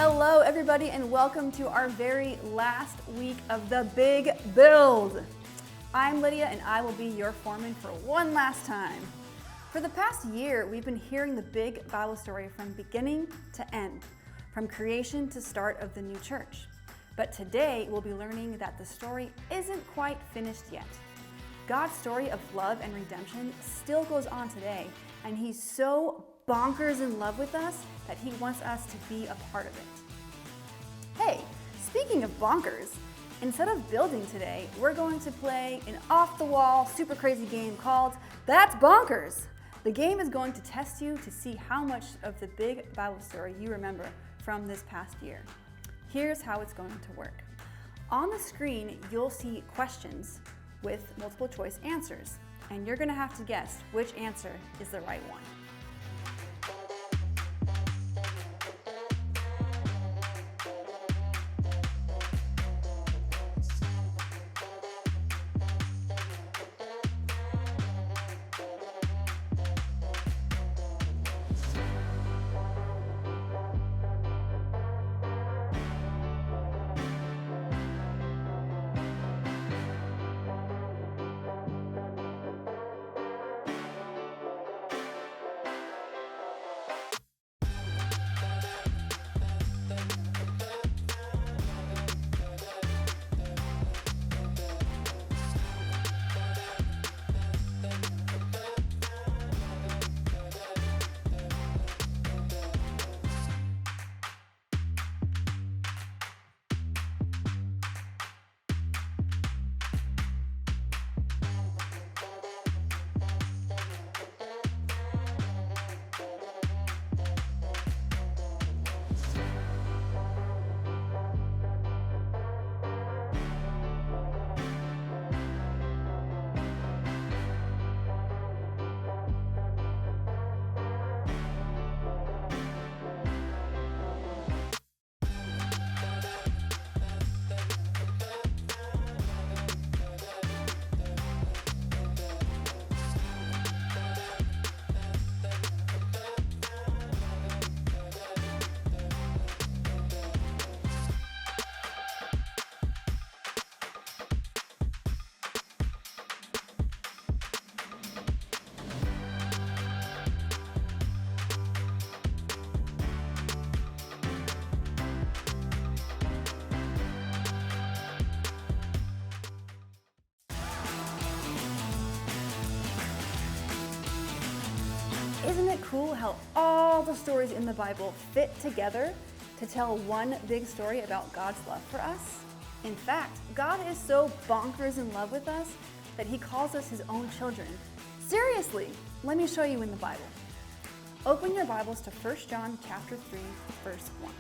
Hello, everybody, and welcome to our very last week of the Big Build. I'm Lydia, and I will be your foreman for one last time. For the past year, we've been hearing the big Bible story from beginning to end, from creation to start of the new church. But today, we'll be learning that the story isn't quite finished yet. God's story of love and redemption still goes on today, and He's so bonkers in love with us that He wants us to be a part of it. Hey, speaking of bonkers, instead of building today, we're going to play an off-the-wall, super crazy game called That's Bonkers. The game is going to test you to see how much of the big Bible story you remember from this past year. Here's how it's going to work. On the screen, you'll see questions with multiple choice answers, and you're going to have to guess which answer is the right one. Isn't it cool how all the stories in the Bible fit together to tell one big story about God's love for us? In fact, God is so bonkers in love with us that He calls us His own children. Seriously, let me show you in the Bible. Open your Bibles to 1 John chapter 3, verse 1.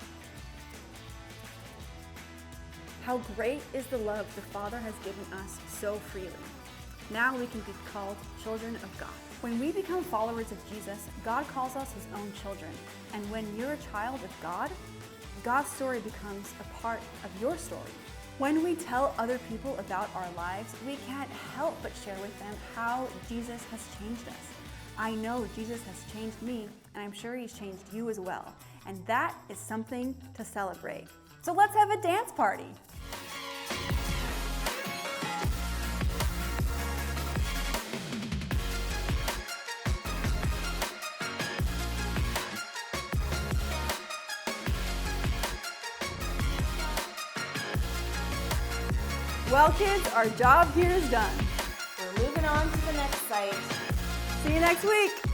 How great is the love the Father has given us so freely. Now we can be called children of God. When we become followers of Jesus, God calls us His own children. And when you're a child of God, God's story becomes a part of your story. When we tell other people about our lives, we can't help but share with them how Jesus has changed us. I know Jesus has changed me, and I'm sure He's changed you as well. And that is something to celebrate. So let's have a dance party. Well, kids, our job here is done. We're moving on to the next site. See you next week.